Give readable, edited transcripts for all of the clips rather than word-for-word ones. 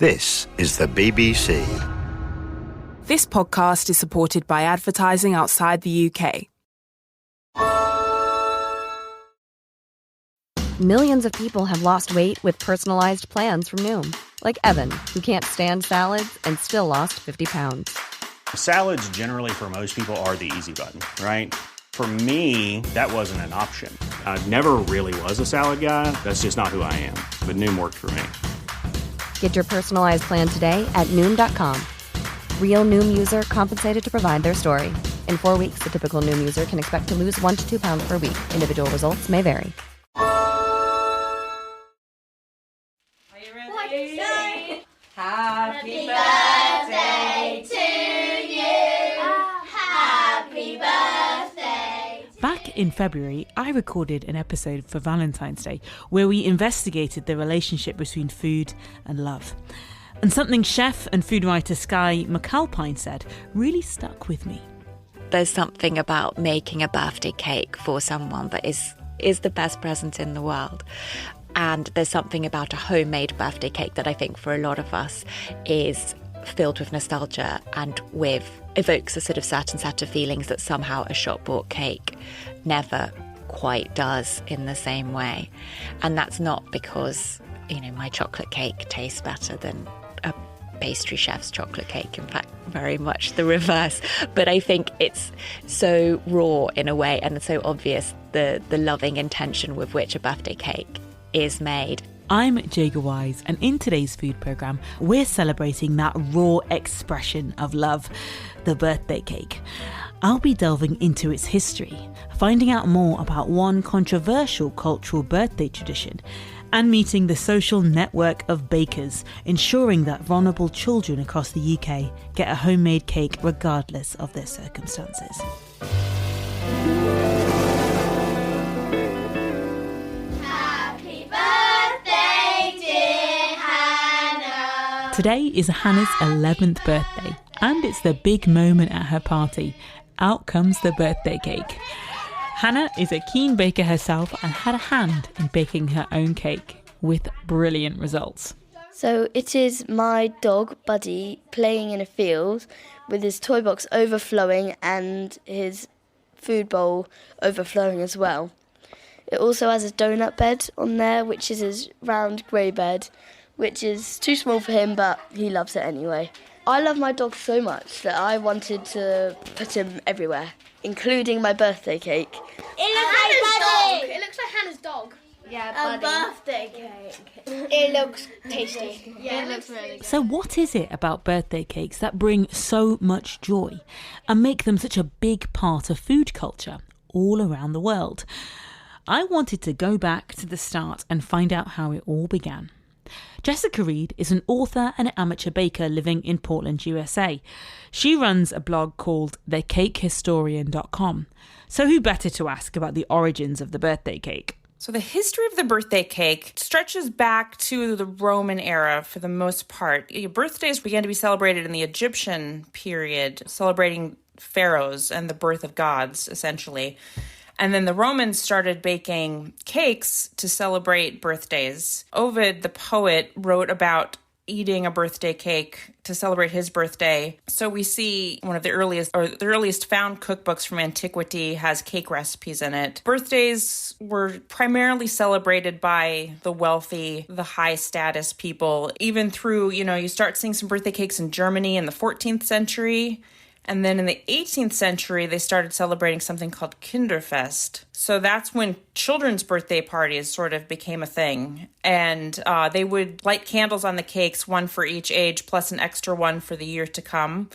This is the BBC. This podcast is supported by advertising outside the UK. Millions of people have lost weight with personalized plans from Noom. Like Evan, who can't stand salads and still lost 50 pounds. Salads generally for most people are the easy button, right? For me, that wasn't an option. I never really was a salad guy. That's just not who I am. But Noom worked for me. Get your personalized plan today at Noom.com. Real Noom user compensated to provide their story. In 4 weeks, the typical Noom user can expect to lose 1 to 2 pounds per week. Individual results may vary. Happy birthday to you. Happy birthday. Back in February, I recorded an episode for Valentine's Day where we investigated the relationship between food and love. And something chef and food writer Skye McAlpine said really stuck with me. There's something about making a birthday cake for someone that is the best present in the world. And there's something about a homemade birthday cake that I think for a lot of us is filled with nostalgia and evokes a sort of certain set of feelings that somehow a shop-bought cake never quite does in the same way. And that's not because, my chocolate cake tastes better than a pastry chef's chocolate cake. In fact, very much the reverse. But I think it's so raw in a way and so obvious, the loving intention with which a birthday cake is made. I'm Jaega Wise, and in today's food programme, we're celebrating that raw expression of love, the birthday cake. I'll be delving into its history, finding out more about one controversial cultural birthday tradition, and meeting the social network of bakers, ensuring that vulnerable children across the UK get a homemade cake regardless of their circumstances. Today is Hannah's 11th birthday, and it's the big moment at her party. Out comes the birthday cake. Hannah is a keen baker herself and had a hand in baking her own cake, with brilliant results. So it is my dog, Buddy, playing in a field with his toy box overflowing and his food bowl overflowing as well. It also has a donut bed on there, which is his round grey bed, which is too small for him, but he loves it anyway. I love my dog so much that I wanted to put him everywhere, including my birthday cake. It looks like Hannah's dog. Yeah, a birthday cake. It looks tasty. Yeah, it looks really good. So what is it about birthday cakes that bring so much joy and make them such a big part of food culture all around the world? I wanted to go back to the start and find out how it all began. Jessica Reed is an author and an amateur baker living in Portland, USA. She runs a blog called thecakehistorian.com. So who better to ask about the origins of the birthday cake? So the history of the birthday cake stretches back to the Roman era for the most part. Birthdays began to be celebrated in the Egyptian period, celebrating pharaohs and the birth of gods, essentially. And then the Romans started baking cakes to celebrate birthdays. Ovid, the poet, wrote about eating a birthday cake to celebrate his birthday. So we see one of the earliest found cookbooks from antiquity has cake recipes in it. Birthdays were primarily celebrated by the wealthy, the high status people, even through, you start seeing some birthday cakes in Germany in the 14th century. And then in the 18th century, they started celebrating something called Kinderfest. So that's when children's birthday parties sort of became a thing. And they would light candles on the cakes, one for each age, plus an extra one for the year to come.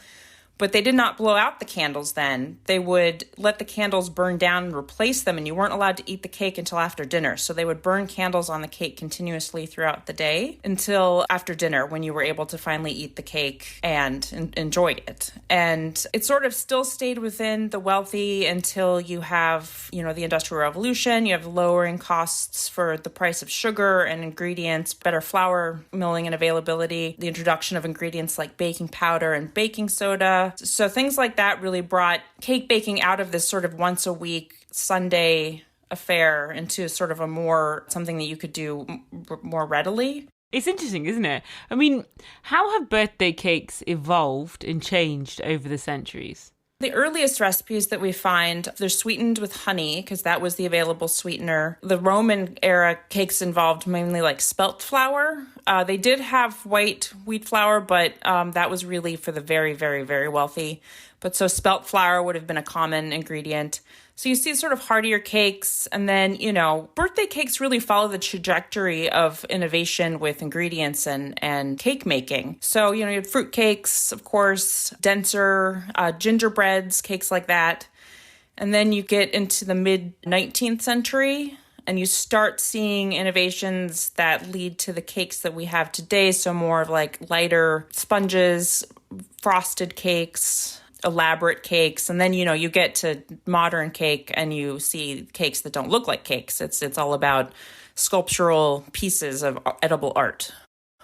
But they did not blow out the candles then. They would let the candles burn down and replace them, and you weren't allowed to eat the cake until after dinner. So they would burn candles on the cake continuously throughout the day until after dinner, when you were able to finally eat the cake and enjoy it. And it sort of still stayed within the wealthy until you have, the Industrial Revolution. You have lowering costs for the price of sugar and ingredients, better flour milling and availability, the introduction of ingredients like baking powder and baking soda. So things like that really brought cake baking out of this sort of once a week Sunday affair into sort of something that you could do more readily. It's interesting, isn't it? I mean, how have birthday cakes evolved and changed over the centuries? The earliest recipes that we find, they're sweetened with honey because that was the available sweetener. The Roman era cakes involved mainly like spelt flour. They did have white wheat flour, but that was really for the very, very, very wealthy. But so spelt flour would have been a common ingredient. So you see sort of heartier cakes, and then, birthday cakes really follow the trajectory of innovation with ingredients and cake making. So, you had fruit cakes, of course, denser gingerbreads, cakes like that. And then you get into the mid-19th century, and you start seeing innovations that lead to the cakes that we have today. So more of like lighter sponges, frosted cakes, elaborate cakes, and then you get to modern cake and you see cakes that don't look like cakes. It's all about sculptural pieces of edible art.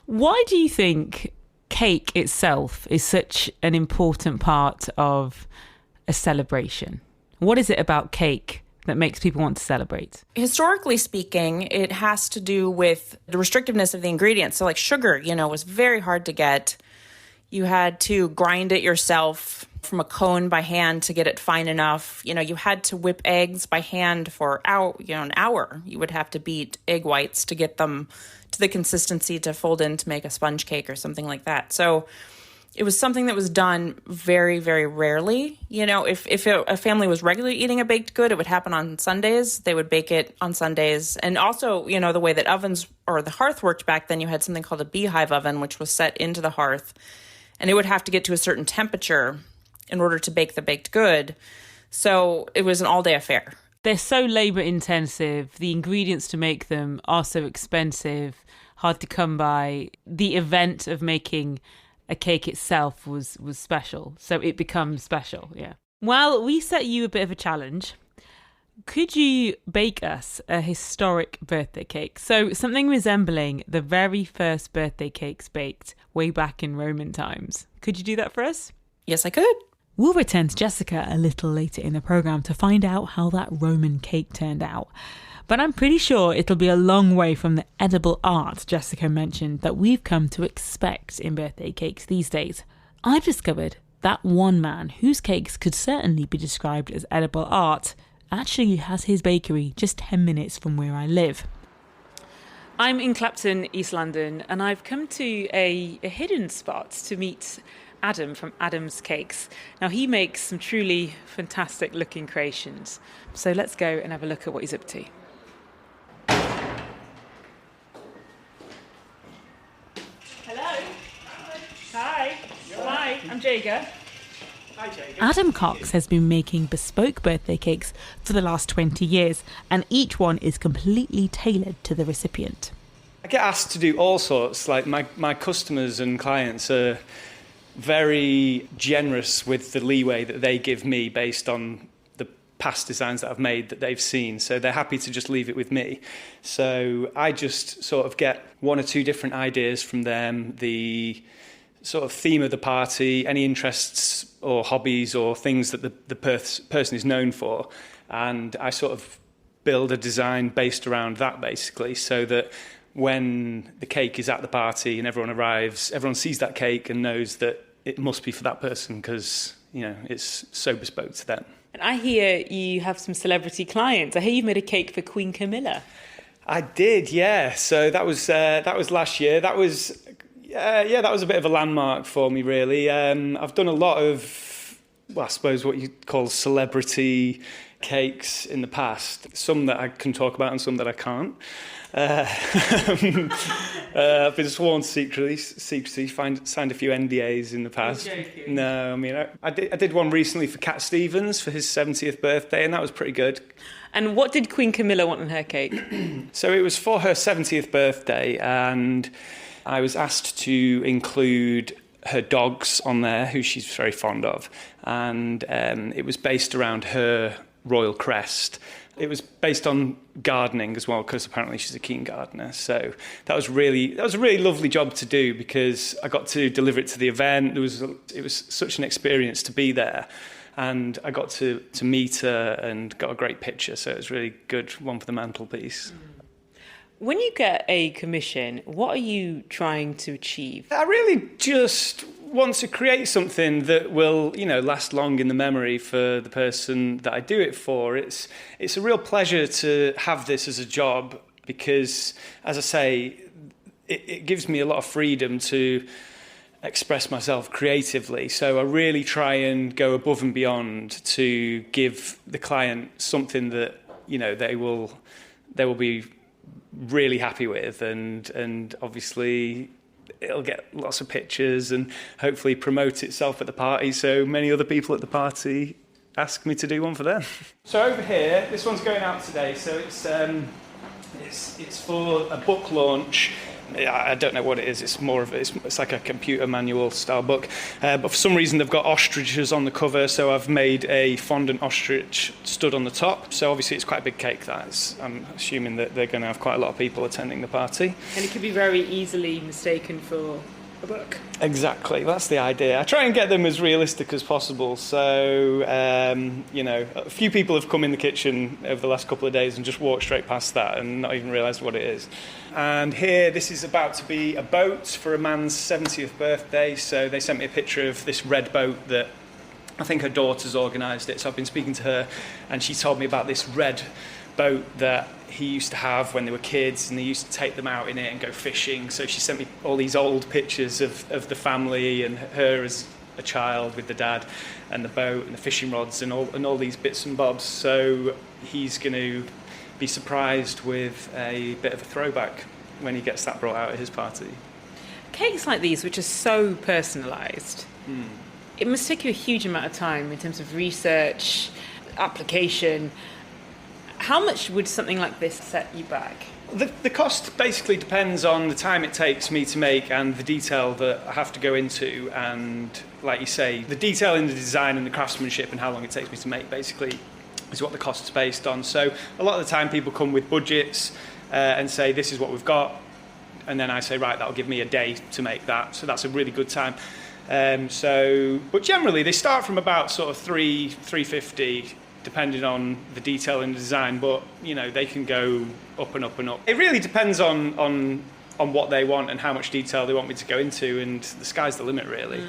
Why do you think cake itself is such an important part of a celebration? What is it about cake that makes people want to celebrate? Historically speaking, it has to do with the restrictiveness of the ingredients. So like sugar, was very hard to get. You had to grind it yourself from a cone by hand to get it fine enough. You had to whip eggs by hand for an hour. You would have to beat egg whites to get them to the consistency to fold in to make a sponge cake or something like that. So it was something that was done very, very rarely. If a family was regularly eating a baked good, it would happen on Sundays. They would bake it on Sundays. And also, the way that ovens or the hearth worked back then, you had something called a beehive oven, which was set into the hearth. And it would have to get to a certain temperature in order to bake the baked good. So it was an all-day affair. They're so labour intensive. The ingredients to make them are so expensive, hard to come by. The event of making a cake itself was special. So it becomes special, yeah. Well, we set you a bit of a challenge. Could you bake us a historic birthday cake? So something resembling the very first birthday cakes baked way back in Roman times. Could you do that for us? Yes, I could. We'll return to Jessica a little later in the programme to find out how that Roman cake turned out. But I'm pretty sure it'll be a long way from the edible art Jessica mentioned that we've come to expect in birthday cakes these days. I've discovered that one man whose cakes could certainly be described as edible art actually has his bakery just 10 minutes from where I live. I'm in Clapton, East London, and I've come to a hidden spot to meet Adam from Adam's Cakes. Now, he makes some truly fantastic looking creations. So let's go and have a look at what he's up to. Hello. Hi. Hi, I'm Jaega. Hi, Jaega. Adam Cox has been making bespoke birthday cakes for the last 20 years, and each one is completely tailored to the recipient. I get asked to do all sorts. Like my customers and clients are very generous with the leeway that they give me based on the past designs that I've made that they've seen. So they're happy to just leave it with me. So I just sort of get one or two different ideas from them, the sort of theme of the party, any interests or hobbies or things that the person is known for. And I sort of build a design based around that, basically, so that when the cake is at the party and everyone arrives, everyone sees that cake and knows that it must be for that person because, it's so bespoke to them. And I hear you have some celebrity clients. I hear you made a cake for Queen Camilla. I did, yeah. So that was last year. That was a bit of a landmark for me, really. I've done a lot of, I suppose what you call celebrity cakes in the past. Some that I can talk about and some that I can't. I've been sworn secretly signed a few NDAs in the past. No, I mean, I did one recently for Cat Stevens for his 70th birthday, and that was pretty good. And what did Queen Camilla want on her cake? So it was for her 70th birthday, and I was asked to include her dogs on there, who she's very fond of, and it was based around her royal crest. It was based on gardening as well, because apparently she's a keen gardener. So that was a really lovely job to do, because I got to deliver it to the event. It was such an experience to be there, and I got to meet her and got a great picture. So it was really good, one for the mantelpiece. When you get a commission, what are you trying to achieve? I really just want to create something that will, last long in the memory for the person that I do it for. It's a real pleasure to have this as a job because, as I say, it gives me a lot of freedom to express myself creatively. So I really try and go above and beyond to give the client something that, they will be really happy with, and obviously it'll get lots of pictures and hopefully promote itself at the party, so many other people at the party ask me to do one for them. So over here, this one's going out today, so it's for a book launch. I don't know what it is. It's more of it's like a computer manual style book, but for some reason they've got ostriches on the cover, so I've made a fondant ostrich stud on the top. So obviously it's quite a big cake. That is. I'm assuming that they're going to have quite a lot of people attending the party, and it could be very easily mistaken for a book. Exactly, that's the idea. I try and get them as realistic as possible. So a few people have come in the kitchen over the last couple of days and just walked straight past that and not even realised what it is. And here, this is about to be a boat for a man's 70th birthday. So they sent me a picture of this red boat that I think her daughter's organised it. So I've been speaking to her, and she told me about this red boat that he used to have when they were kids, and they used to take them out in it and go fishing. So she sent me all these old pictures of the family and her as a child with the dad and the boat and the fishing rods and all these bits and bobs. So he's going to be surprised with a bit of a throwback when he gets that brought out at his party. Cakes like these, which are so personalised, it must take you a huge amount of time in terms of research, application. How much would something like this set you back? The cost basically depends on the time it takes me to make and the detail that I have to go into, and like you say, the detail in the design and the craftsmanship and how long it takes me to make basically is what the cost is based on. So a lot of the time people come with budgets and say this is what we've got, and then I say right, that'll give me a day to make that, so that's a really good time. But generally they start from about sort of $350 depending on the detail in the design, but they can go up and up and up. It really depends on what they want and how much detail they want me to go into, and the sky's the limit really.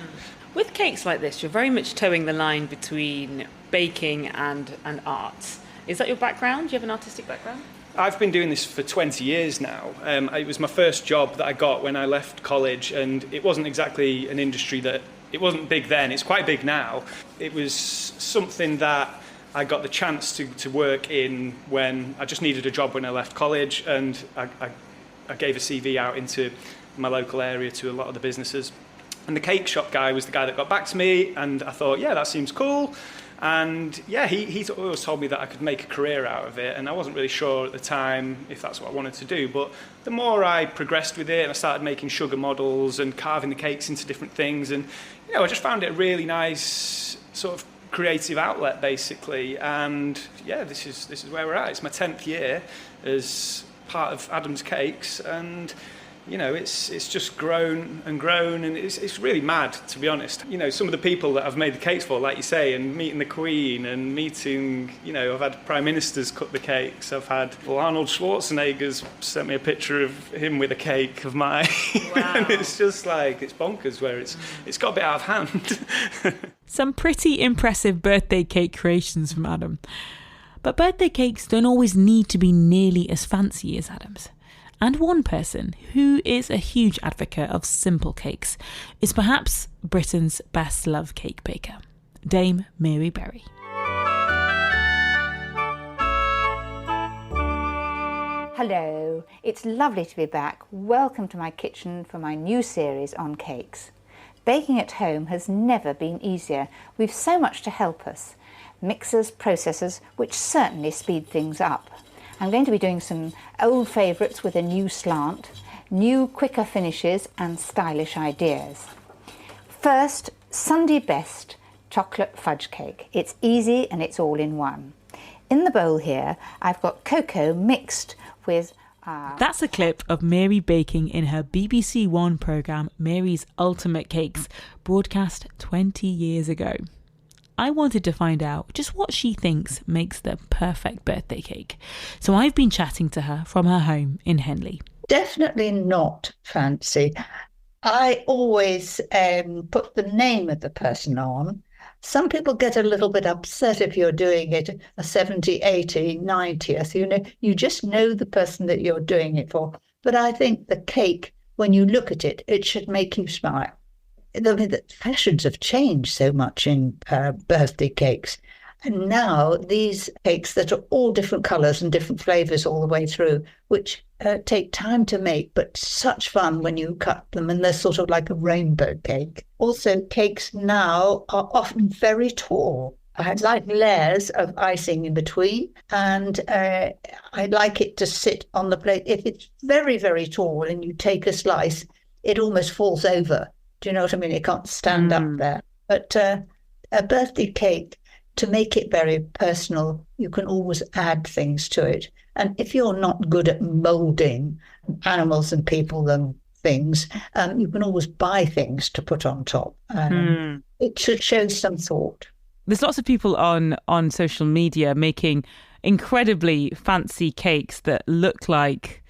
With cakes like this, you're very much towing the line between baking and art. Is that your background? Do you have an artistic background? I've been doing this for 20 years now. It was my first job that I got when I left college, and it wasn't exactly an industry that, it wasn't big then, it's quite big now. It was something that I got the chance to work in when I just needed a job when I left college, and I gave a CV out into my local area to a lot of the businesses. And the cake shop guy was the guy that got back to me, and I thought, yeah, that seems cool. And yeah, he always told me that I could make a career out of it, and I wasn't really sure at the time if that's what I wanted to do. But the more I progressed with it, and I started making sugar models and carving the cakes into different things, and I just found it a really nice sort of creative outlet basically. And yeah, this is where we're at. It's my 10th year as part of Adam's Cakes, and it's just grown, and it's really mad, to be honest. Some of the people that I've made the cakes for, like you say, and meeting the Queen and meeting, I've had Prime Ministers cut the cakes. I've had Arnold Schwarzenegger's sent me a picture of him with a cake of mine. Wow. And it's just like, it's bonkers where it's got a bit out of hand. Some pretty impressive birthday cake creations from Adam. But birthday cakes don't always need to be nearly as fancy as Adam's. And one person who is a huge advocate of simple cakes is perhaps Britain's best-loved cake baker, Dame Mary Berry. Hello, it's lovely to be back. Welcome to my kitchen for my new series on cakes. Baking at home has never been easier. We've so much to help us. Mixers, processors, which certainly speed things up. I'm going to be doing some old favourites with a new slant, new quicker finishes and stylish ideas. First, Sunday best chocolate fudge cake. It's easy and it's all in one. In the bowl here, I've got cocoa mixed with... That's a clip of Mary baking in her BBC One programme Mary's Ultimate Cakes, broadcast 20 years ago. I wanted to find out just what she thinks makes the perfect birthday cake. So I've been chatting to her from her home in Henley. Definitely not fancy. I always put the name of the person on. Some people get a little bit upset if you're doing it a 70, 80, 90th. You know, you just know the person that you're doing it for. But I think the cake, when you look at it, it should make you smile. I mean, the fashions have changed so much in birthday cakes. And now these cakes that are all different colours and different flavours all the way through, which take time to make, but such fun when you cut them, and they're sort of like a rainbow cake. Also, cakes now are often very tall. I like layers of icing in between, and I like it to sit on the plate. If it's very, very tall and you take a slice, it almost falls over. Do you know what I mean? It can't stand up there. But a birthday cake, to make it very personal, you can always add things to it. And if you're not good at moulding animals and people and things, you can always buy things to put on top. It should show some thought. There's lots of people on social media making incredibly fancy cakes that look like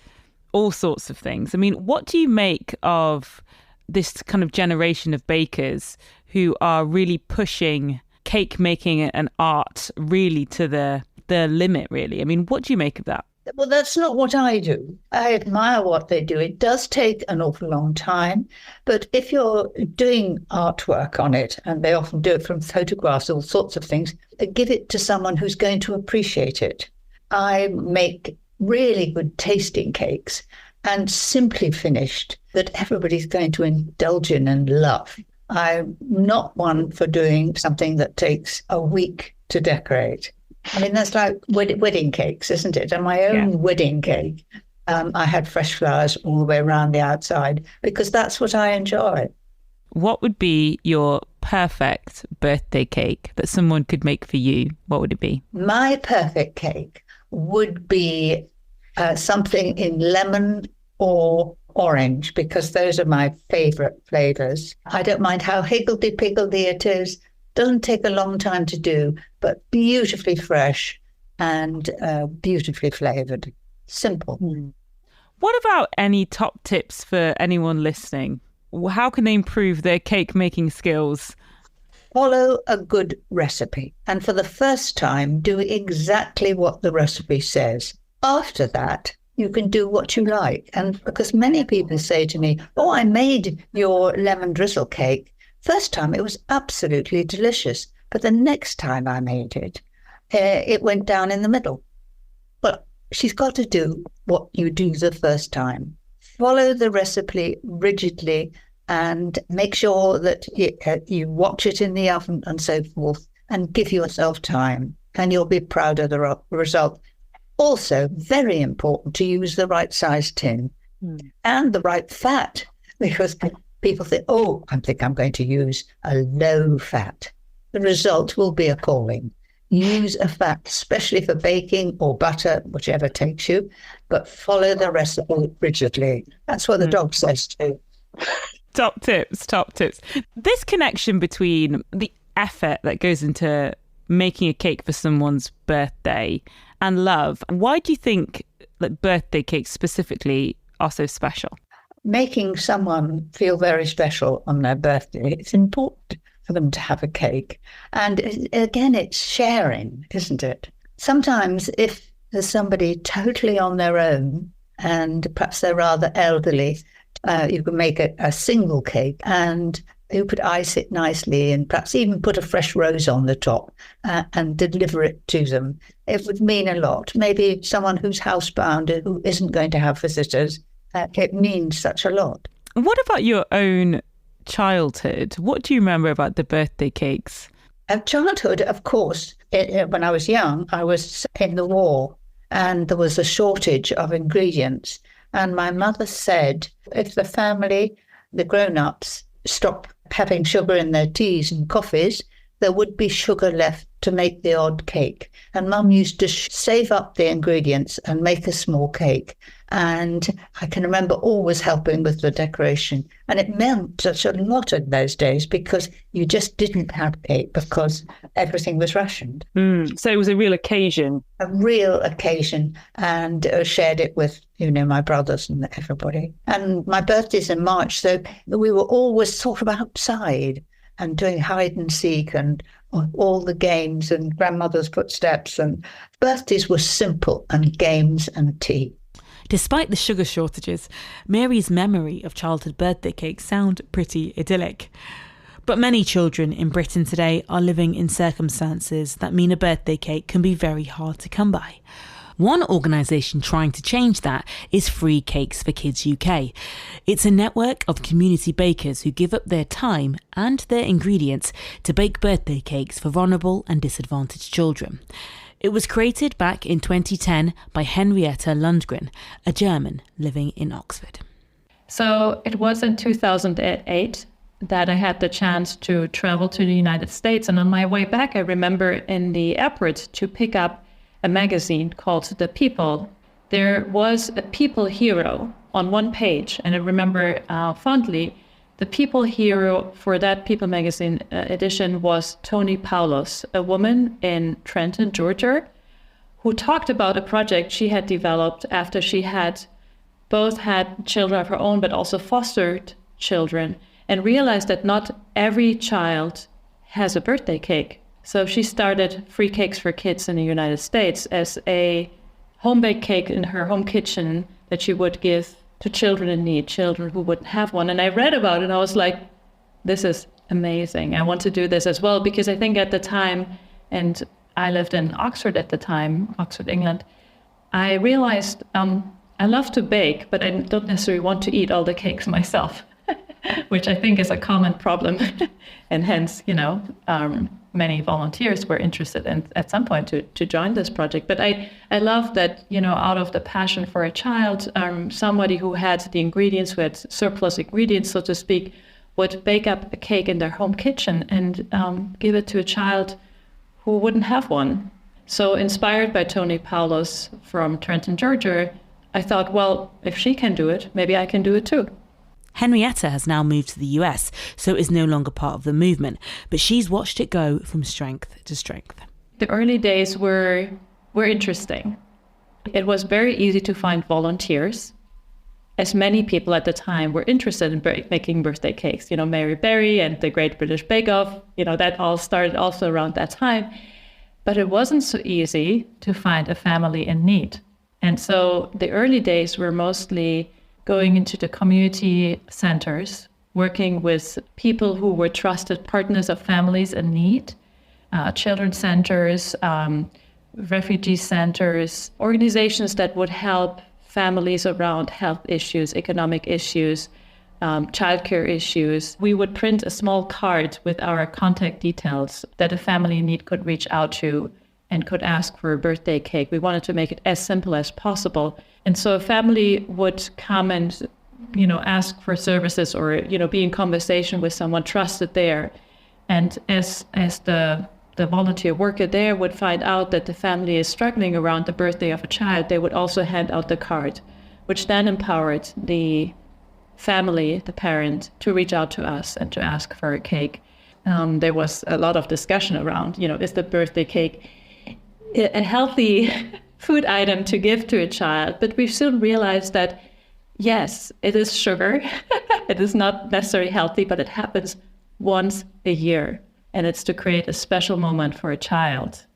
all sorts of things. I mean, what do you make of this kind of generation of bakers who are really pushing cake making and art really to the limit, really? I mean, what do you make of that? Well, that's not what I do. I admire what they do. It does take an awful long time, but if you're doing artwork on it, and they often do it from photographs, all sorts of things, give it to someone who's going to appreciate it. I make really good tasting cakes and simply finished that everybody's going to indulge in and love. I'm not one for doing something that takes a week to decorate. I mean, that's like wedding cakes, isn't it? And my own wedding cake, I had fresh flowers all the way around the outside because that's what I enjoy. What would be your perfect birthday cake that someone could make for you? What would it be? My perfect cake would be something in lemon or orange, because those are my favourite flavours. I don't mind how higgledy-piggledy it is. Doesn't take a long time to do, but beautifully fresh and beautifully flavoured. Simple. What about any top tips for anyone listening? How can they improve their cake making skills? Follow a good recipe. And for the first time, do exactly what the recipe says. After that, you can do what you like. And because many people say to me, oh, I made your lemon drizzle cake. First time, it was absolutely delicious. But the next time I made it, it went down in the middle. But she's got to do what you do the first time. Follow the recipe rigidly and make sure that you watch it in the oven and so forth, and give yourself time, and you'll be proud of the result. Also, very important to use the right size tin and the right fat, because people think, oh, I think I'm going to use a low fat. The result will be appalling. Use a fat, especially for baking or butter, whichever takes you, but follow the recipe rigidly. That's what the dog says too. Top tips. This connection between the effort that goes into making a cake for someone's birthday and love. Why do you think that birthday cakes specifically are so special? Making someone feel very special on their birthday, it's important for them to have a cake. And again, it's sharing, isn't it? Sometimes if there's somebody totally on their own and perhaps they're rather elderly, you can make a single cake and you could ice it nicely and perhaps even put a fresh rose on the top and deliver it to them. It would mean a lot. Maybe someone who's housebound, who isn't going to have visitors, it means such a lot. What about your own childhood? What do you remember about the birthday cakes? Childhood, of course, when I was young, I was in the war and there was a shortage of ingredients. And my mother said, if the family, the grown-ups, stop having sugar in their teas and coffees, there would be sugar left to make the odd cake. And Mum used to save up the ingredients and make a small cake. And I can remember always helping with the decoration. And it meant such a lot in those days because you just didn't have cake because everything was rationed. So it was a real occasion. A real occasion, and shared it with, my brothers and everybody. And my birthday's in March, so we were always sort of outside and doing hide and seek and all the games and grandmother's footsteps. And birthdays were simple and games and tea. Despite the sugar shortages, Mary's memory of childhood birthday cakes sound pretty idyllic. But many children in Britain today are living in circumstances that mean a birthday cake can be very hard to come by. One organisation trying to change that is Free Cakes for Kids UK. It's a network of community bakers who give up their time and their ingredients to bake birthday cakes for vulnerable and disadvantaged children. It was created back in 2010 by Henrietta Lundgren, a German living in Oxford. So it was in 2008 that I had the chance to travel to the United States. And on my way back, I remember in the airport to pick up a magazine called The People. There was a people hero on one page. And I remember fondly, the people hero for that People magazine edition was Tony Paulos, a woman in Trenton, Georgia, who talked about a project she had developed after she had both had children of her own, but also fostered children, and realized that not every child has a birthday cake. So she started Free Cakes for Kids in the United States as a home-baked cake in her home kitchen that she would give to children in need, children who wouldn't have one. And I read about it and I was like, this is amazing. I want to do this as well, because I think at the time, and I lived in Oxford at the time, Oxford, England, I realized I love to bake, but I don't necessarily want to eat all the cakes myself, which I think is a common problem. And hence, many volunteers were interested in at some point to join this project. But I love that, out of the passion for a child, somebody who had the ingredients, who had surplus ingredients, so to speak, would bake up a cake in their home kitchen and give it to a child who wouldn't have one. So inspired by Tony Paulos from Trenton, Georgia, I thought, well, if she can do it, maybe I can do it too. Henrietta has now moved to the US, so is no longer part of the movement, but she's watched it go from strength to strength. The early days were interesting. It was very easy to find volunteers, as many people at the time were interested in making birthday cakes. Mary Berry and the Great British Bake Off, that all started also around that time. But it wasn't so easy to find a family in need. And so the early days were mostly going into the community centers, working with people who were trusted partners of families in need, children's centers, refugee centers, organizations that would help families around health issues, economic issues, childcare issues. We would print a small card with our contact details that a family in need could reach out to and could ask for a birthday cake. We wanted to make it as simple as possible. And so a family would come and, ask for services or, be in conversation with someone trusted there. And as the volunteer worker there would find out that the family is struggling around the birthday of a child, they would also hand out the card, which then empowered the family, the parent, to reach out to us and to ask for a cake. There was a lot of discussion around, is the birthday cake a healthy food item to give to a child? But we soon realized that, yes, it is sugar. It is not necessarily healthy, but it happens once a year. And it's to create a special moment for a child.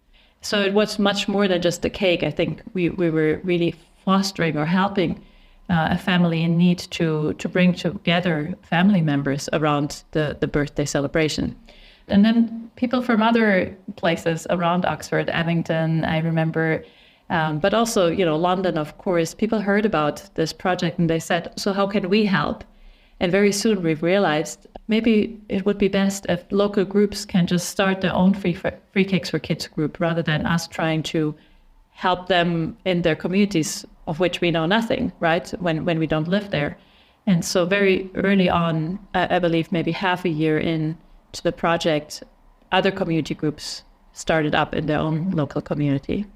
So it was much more than just a cake. I think we were really fostering or helping a family in need to bring together family members around the birthday celebration. And then people from other places around Oxford, Abingdon, I remember, but also, London, of course, people heard about this project and they said, so how can we help? And very soon we realized maybe it would be best if local groups can just start their own Free Cakes for Kids group rather than us trying to help them in their communities of which we know nothing, right, when we don't live there. And so very early on, I believe maybe half a year in to the project, other community groups started up in their own local community.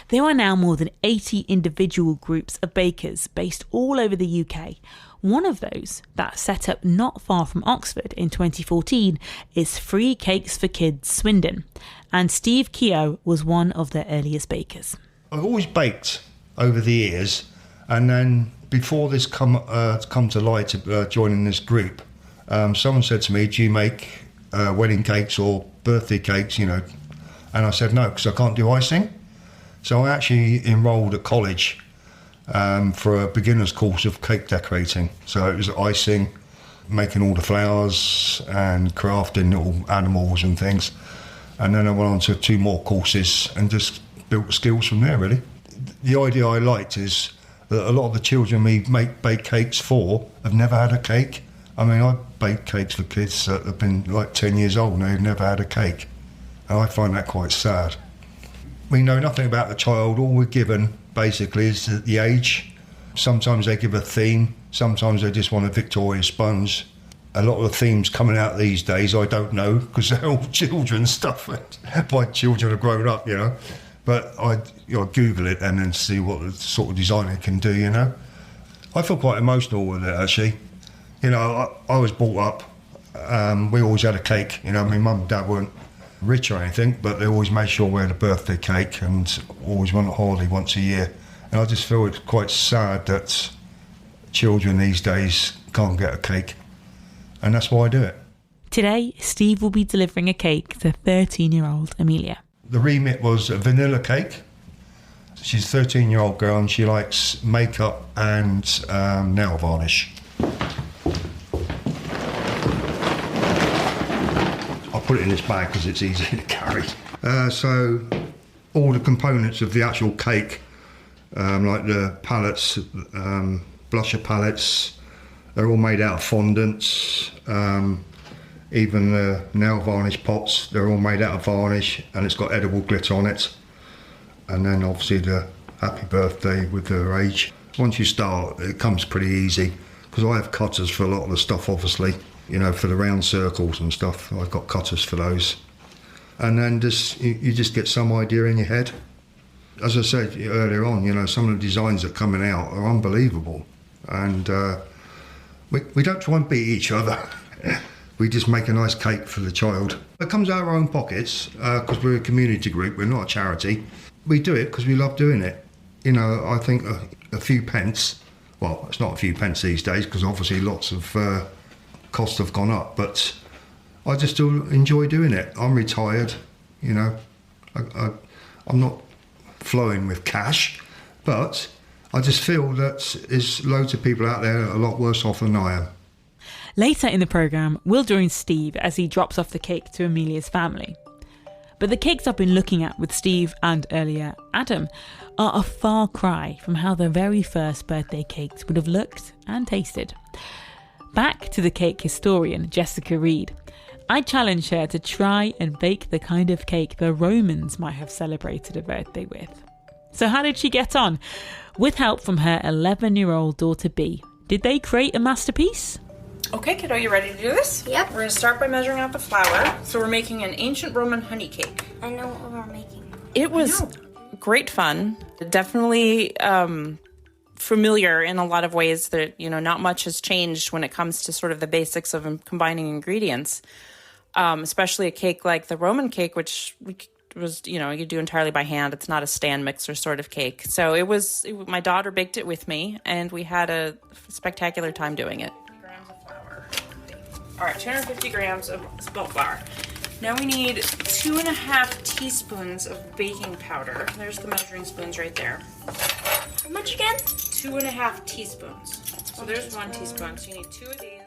There are now more than 80 individual groups of bakers based all over the UK. One of those, that set up not far from Oxford in 2014, is Free Cakes for Kids Swindon. And Steve Keogh was one of their earliest bakers. I've always baked over the years, and then before this come to light, joining this group, someone said to me, do you make wedding cakes or birthday cakes, And I said no, because I can't do icing. So I actually enrolled at college for a beginner's course of cake decorating. So it was icing, making all the flowers and crafting little animals and things. And then I went on to 2 more courses and just built skills from there, really. The idea I liked is that a lot of the children we bake cakes for have never had a cake. I mean, I bake cakes for kids that have been like 10 years old and they've never had a cake. And I find that quite sad. We know nothing about the child. All we're given, basically, is the age. Sometimes they give a theme. Sometimes they just want a Victoria sponge. A lot of the themes coming out these days, I don't know, because they're all children's stuff. My children are grown up, But I Google it and then see what the sort of design it can do, I feel quite emotional with it, actually. I was brought up, we always had a cake. My mum and dad weren't rich or anything, but they always made sure we had a birthday cake and always went on holiday once a year. And I just feel it's quite sad that children these days can't get a cake. And that's why I do it. Today, Steve will be delivering a cake to 13-year-old Amelia. The remit was a vanilla cake. She's a 13-year-old girl and she likes makeup and nail varnish. I'll put it in this bag because it's easy to carry. So all the components of the actual cake, like the palettes, blusher palettes, they're all made out of fondants. Even the nail varnish pots, they're all made out of varnish and it's got edible glitter on it. And then obviously the happy birthday with her age. Once you start, it comes pretty easy because I have cutters for a lot of the stuff, obviously. For the round circles and stuff, I've got cutters for those. And then you just get some idea in your head. As I said earlier on, some of the designs that are coming out are unbelievable. And we don't try and beat each other. We just make a nice cake for the child. It comes out of our own pockets because we're a community group, we're not a charity. We do it because we love doing it. I think a few pence, well, it's not a few pence these days because obviously lots of costs have gone up, but I just still enjoy doing it. I'm retired, I'm not flowing with cash, but I just feel that there's loads of people out there that are a lot worse off than I am. Later in the programme, we'll join Steve as he drops off the cake to Amelia's family. But the cakes I've been looking at with Steve and earlier Adam are a far cry from how the very first birthday cakes would have looked and tasted. Back to the cake historian Jessica Reed. I challenged her to try and bake the kind of cake the Romans might have celebrated a birthday with. So how did she get on? With help from her 11-year-old daughter B, did they create a masterpiece? Okay, kiddo, you ready to do this? Yep. We're going to start by measuring out the flour. So we're making an ancient Roman honey cake. I know what we're making. It was great fun. Definitely familiar in a lot of ways that, not much has changed when it comes to sort of the basics of combining ingredients. Especially a cake like the Roman cake, which was, you do entirely by hand. It's not a stand mixer sort of cake. So my daughter baked it with me and we had a spectacular time doing it. All right, 250 grams of spelt flour. Now we need 2.5 teaspoons of baking powder. There's the measuring spoons right there. How much again? 2.5 teaspoons. So there's 1 teaspoon, so you need 2 of these.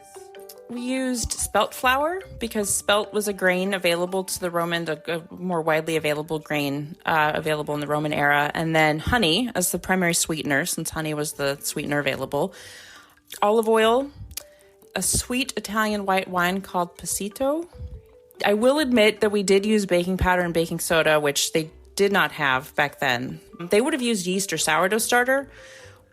We used spelt flour because spelt was a grain available to the Roman, a more widely available grain available in the Roman era. And then honey as the primary sweetener, since honey was the sweetener available. Olive oil, a sweet Italian white wine called Passito. I will admit that we did use baking powder and baking soda, which they did not have back then. They would have used yeast or sourdough starter,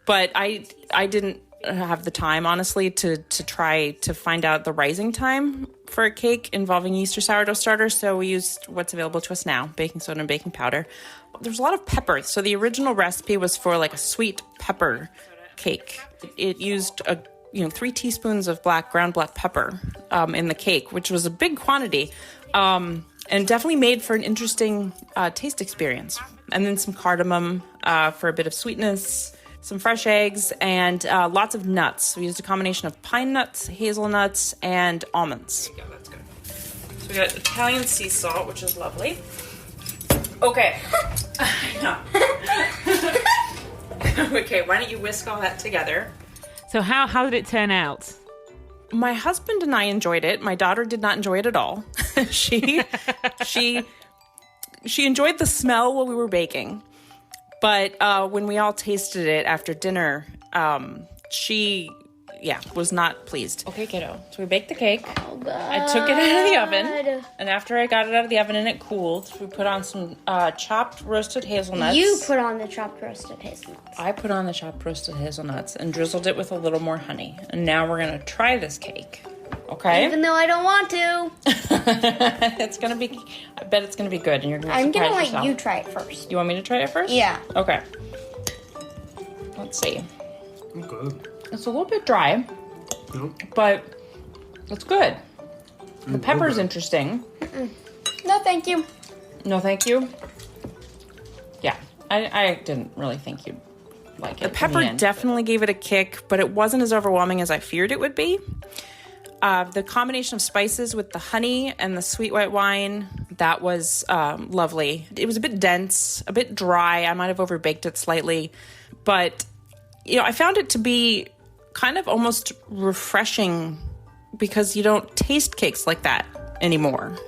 but I didn't have the time, honestly, to try to find out the rising time for a cake involving yeast or sourdough starter. So we used what's available to us now, baking soda and baking powder. There's a lot of pepper. So the original recipe was for like a sweet pepper cake. It used 3 teaspoons of ground black pepper in the cake, which was a big quantity, and definitely made for an interesting taste experience. And then some cardamom for a bit of sweetness, some fresh eggs, and lots of nuts. We used a combination of pine nuts, hazelnuts, and almonds. There you go, that's good. So we got Italian sea salt, which is lovely. Okay. Okay, why don't you whisk all that together? So how did it turn out? My husband and I enjoyed it. My daughter did not enjoy it at all. She enjoyed the smell while we were baking. But when we all tasted it after dinner, she was not pleased. Okay, kiddo. So we baked the cake. Oh, God. I took it out of the oven. And after I got it out of the oven and it cooled, we put on some chopped roasted hazelnuts. You put on the chopped roasted hazelnuts. I put on the chopped roasted hazelnuts and drizzled it with a little more honey. And now we're going to try this cake. Okay? Even though I don't want to. I bet it's going to be good. And you're going to I'm surprise going to yourself. let you try it first. You want me to try it first? Yeah. Okay. Let's see. Okay. It's a little bit dry, but it's good. The pepper's interesting. No, thank you. No, thank you. Yeah, I didn't really think you'd like it. The pepper definitely gave it a kick, but it wasn't as overwhelming as I feared it would be. The combination of spices with the honey and the sweet white wine, that was lovely. It was a bit dense, a bit dry. I might have overbaked it slightly, but I found it to be kind of almost refreshing because you don't taste cakes like that anymore.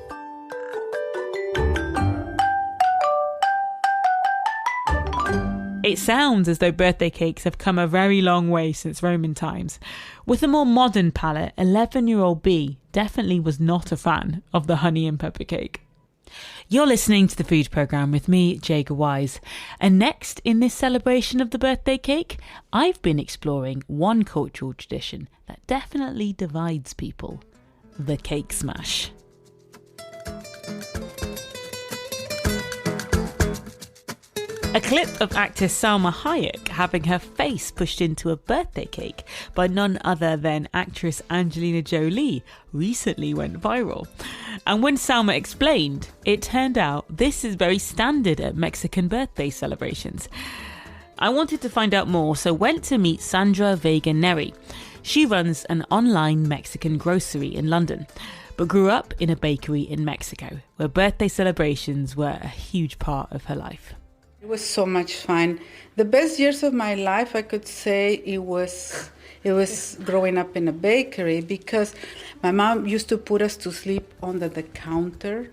It sounds as though birthday cakes have come a very long way since Roman times. With a more modern palate, 11-year-old B definitely was not a fan of the honey and pepper cake. You're listening to the Food Programme with me, Jaega Wise. And next, in this celebration of the birthday cake, I've been exploring one cultural tradition that definitely divides people: the cake smash. A clip of actress Salma Hayek having her face pushed into a birthday cake by none other than actress Angelina Jolie recently went viral. And when Salma explained, it turned out this is very standard at Mexican birthday celebrations. I wanted to find out more, so went to meet Sandra Vega Neri. She runs an online Mexican grocery in London, but grew up in a bakery in Mexico, where birthday celebrations were a huge part of her life. It was so much fun. The best years of my life, I could say, it was growing up in a bakery, because my mom used to put us to sleep under the counter.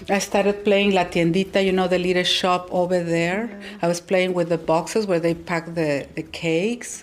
I started playing La Tiendita, the little shop over there. I was playing with the boxes where they pack the cakes.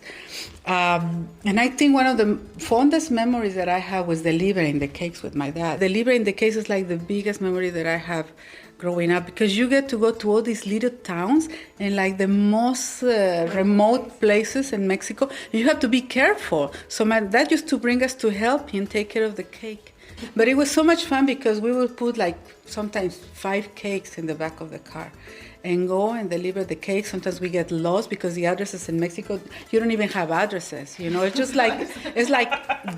And I think one of the fondest memories that I have was delivering the cakes with my dad. Delivering the cakes is like the biggest memory that I have growing up, because you get to go to all these little towns and like the most remote places in Mexico. You have to be careful. So my dad used to bring us to help him take care of the cake. But it was so much fun because we would put like sometimes 5 cakes in the back of the car and go and deliver the cake. Sometimes we get lost because the addresses in Mexico, you don't even have addresses, it's just like, it's like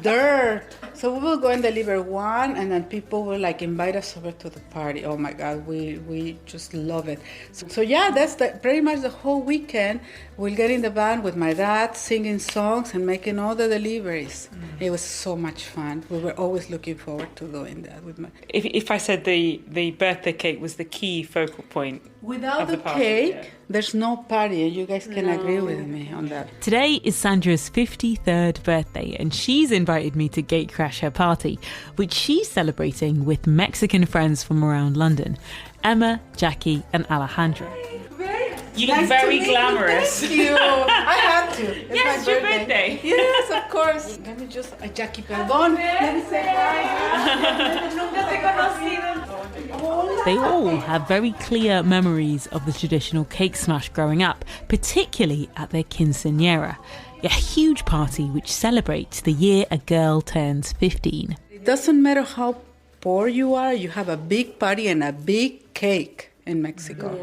dirt. So we will go and deliver one, and then people will like invite us over to the party. Oh my God, we just love it. So yeah, that's pretty much the whole weekend. We'll get in the van with my dad, singing songs and making all the deliveries. It was so much fun. We were always looking forward to doing that with my... If I said the birthday cake was the key focal point, without the cake, there's no party. You guys can agree with me on that. Today is Sandra's 53rd birthday, and she's invited me to gatecrash her party, which she's celebrating with Mexican friends from around London: Emma, Jackie, and Alejandra. You look very glamorous. Thank you. I had to. It's yes, my your birthday. Yes, of course. Let me just... Jackie, perdón. Let me say hi. They all have very clear memories of the traditional cake smash growing up, particularly at their quinceañera. a huge party which celebrates the year a girl turns 15. It doesn't matter how poor you are, you have a big party and a big cake in Mexico.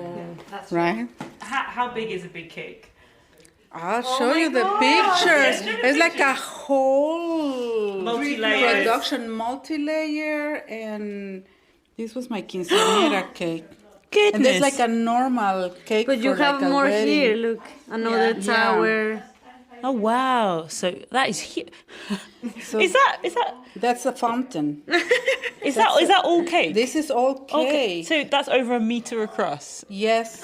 Yeah. Right? How big is a big cake? I'll show you the pictures. It's like a whole production, multi-layer, and this was my quinceañera cake. Goodness. And there's like a normal cake. But you for have like a more wedding. here, look. Another tower. Oh wow! So that is huge. So is that? That's a fountain. Is that all cake? This is all cake. Okay. So that's over a meter across. Yes,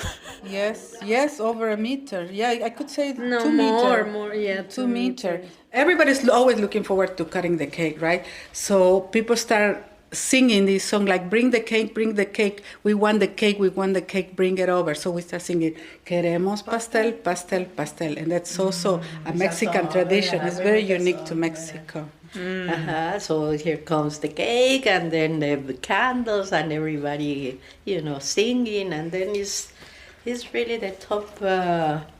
over a meter. Yeah, I could say No, 2 meter. more, yeah. 2 meter. Everybody's always looking forward to cutting the cake, right? So people start singing this song like, bring the cake, we want the cake, bring it over. So we start singing, queremos pastel, pastel, pastel. And that's also a Mexican tradition. It's very unique to Mexico. So here comes the cake, and then the candles, and everybody, singing, and then it's really the top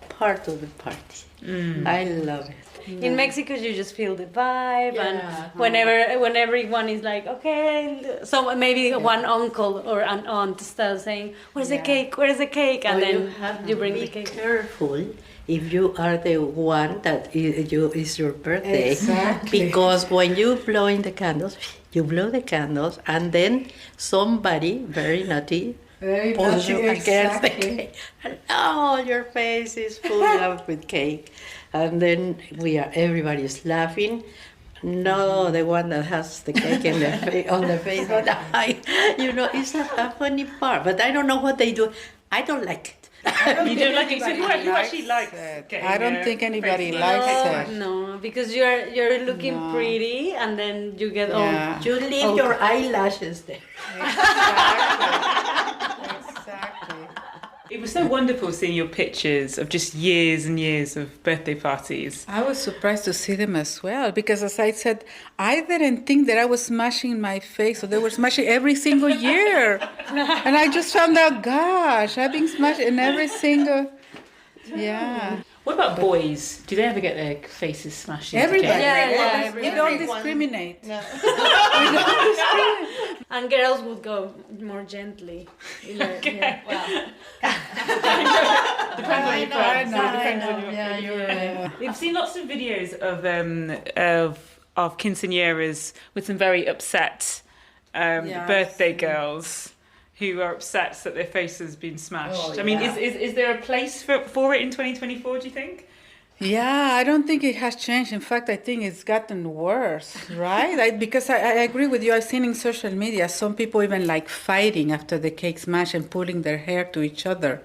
part of the party. I love it. In Mexico, you just feel the vibe, and when everyone is like, okay, so maybe one uncle or an aunt starts saying, "Where's the cake? Where's the cake?" And then you bring the cake. Be careful if you are the one that is your birthday, exactly. Because when you blow in the candles, and then somebody very naughty pulls you against the cake, and your face is full up with cake. And then everybody is laughing. No, the one that has the cake on the face, but it's a funny part. But I don't know what they do. I don't like it. You don't like it? So who actually likes it? I don't think anybody likes it. No, because you're looking pretty, and then you get You leave your eyelashes there. Exactly. It was so wonderful seeing your pictures of just years and years of birthday parties. I was surprised to see them as well, because as I said, I didn't think that I was smashing my face, so they were smashing every single year. And I just found out, gosh, I've been smashing in every single, What about boys? Do they ever get their faces smashed? Everybody. Yeah, we don't discriminate. No. And girls would go more gently. Okay. Depends on your friends. You're right. We've seen lots of videos of quinceañeras with some very upset birthday girls who are upset that their face has been smashed. I mean, is there a place for it in 2024, do you think? Yeah, I don't think it has changed. In fact, I think it's gotten worse, right? Because I agree with you. I've seen in social media some people even like fighting after the cake smash and pulling their hair to each other.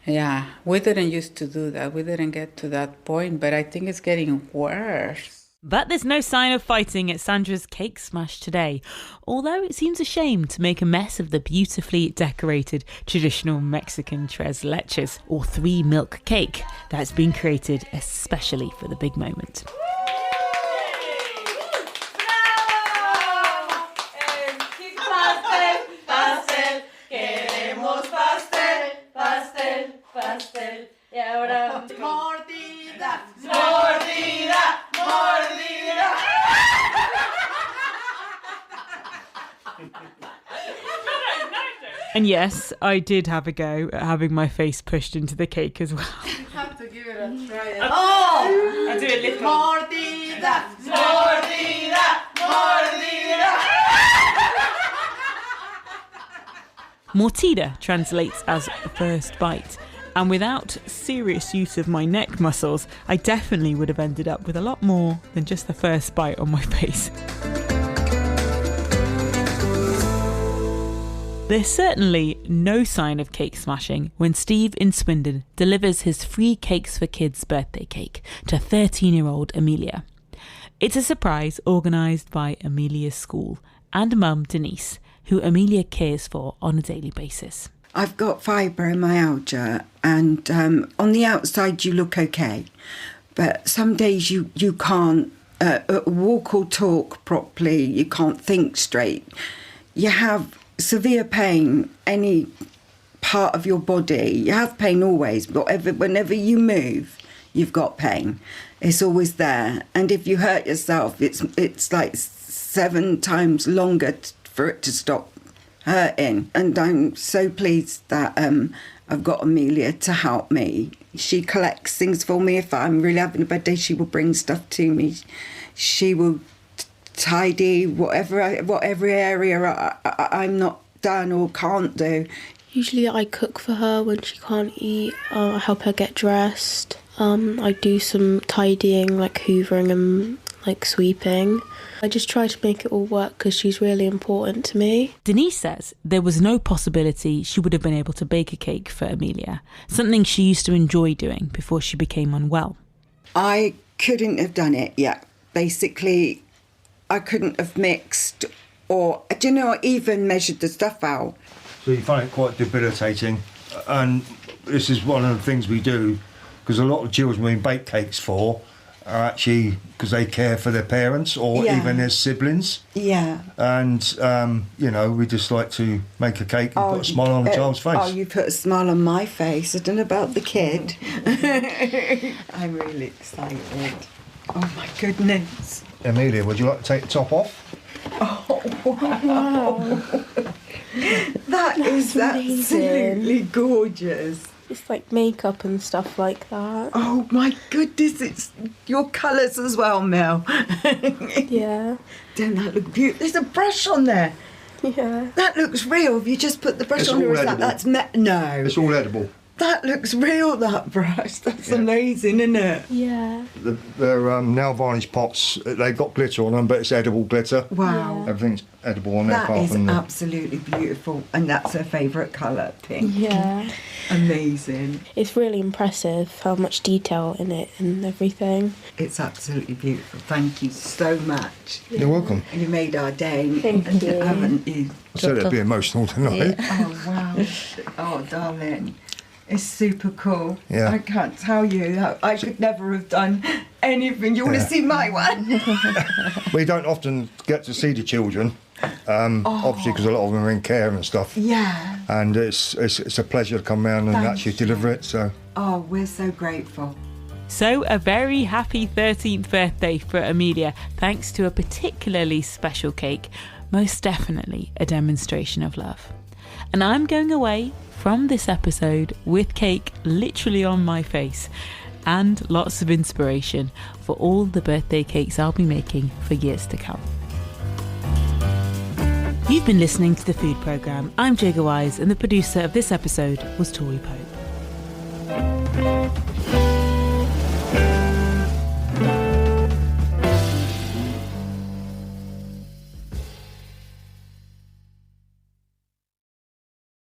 Yeah, we didn't used to do that. We didn't get to that point, but I think it's getting worse. But there's no sign of fighting at Sandra's cake smash today, although it seems a shame to make a mess of the beautifully decorated traditional Mexican tres leches, or 3-milk cake, that's been created especially for the big moment. Mordida, And yes, I did have a go at having my face pushed into the cake as well. You have to give it a try. I'll do a little. mordida, mordida, mordida. Mordida translates as first bite, and without serious use of my neck muscles, I definitely would have ended up with a lot more than just the first bite on my face. There's certainly no sign of cake smashing when Steve in Swindon delivers his free Cakes for Kids birthday cake to 13-year-old Amelia. It's a surprise organised by Amelia's school and mum Denise, who Amelia cares for on a daily basis. I've got fibromyalgia, and on the outside you look okay, but some days you can't walk or talk properly, you can't think straight. You have severe pain, any part of your body. You have pain always, but whenever you move, you've got pain. It's always there. And if you hurt yourself, it's like 7 times longer for it to stop hurting. And I'm so pleased that I've got Amelia to help me. She collects things for me. If I'm really having a bad day, she will bring stuff to me. She will tidy whatever area I'm not done or can't do. Usually I cook for her when she can't eat. I help her get dressed. I do some tidying, like hoovering and like sweeping. I just try to make it all work because she's really important to me. Denise says there was no possibility she would have been able to bake a cake for Amelia, something she used to enjoy doing before she became unwell. I couldn't have done it yet. Basically, I couldn't have mixed or, even measured the stuff out. So you find it quite debilitating, and this is one of the things we do, because a lot of children we bake cakes for are actually because they care for their parents or even their siblings. Yeah. And, we just like to make a cake and put a smile on the child's face. Oh, you put a smile on my face. I don't know about the kid. I'm really excited. Oh, my goodness. Amelia, would you like to take the top off? Oh, wow. That is absolutely gorgeous. It's like makeup and stuff like that. Oh my goodness, it's your colours as well, Mel. Yeah. Don't that look beautiful? There's a brush on there. Yeah. That looks real. Have you just put the brush It's on, or all is edible. that's no? It's all edible. That looks real, that brush. That's amazing, isn't it? Yeah. They're nail varnish pots. They've got glitter on them, but it's edible glitter. Wow. Everything's edible on there. That is absolutely beautiful. And that's her favourite colour, pink. Yeah. Amazing. It's really impressive how much detail in it and everything. It's absolutely beautiful. Thank you so much. You're welcome. You made our day, Thank you. haven't you? I said it'd be emotional tonight. Oh, wow. Oh, darling. It's super cool. Yeah. I can't tell you that I could never have done anything. You want to see my one? We don't often get to see the children, obviously because a lot of them are in care and stuff. Yeah. And it's a pleasure to come round and actually deliver it. So. Oh, we're so grateful. So a very happy 13th birthday for Amelia, thanks to a particularly special cake, most definitely a demonstration of love. And I'm going away from this episode with cake literally on my face and lots of inspiration for all the birthday cakes I'll be making for years to come. You've been listening to the Food Programme. I'm Jaega Wise, and the producer of this episode was Tory.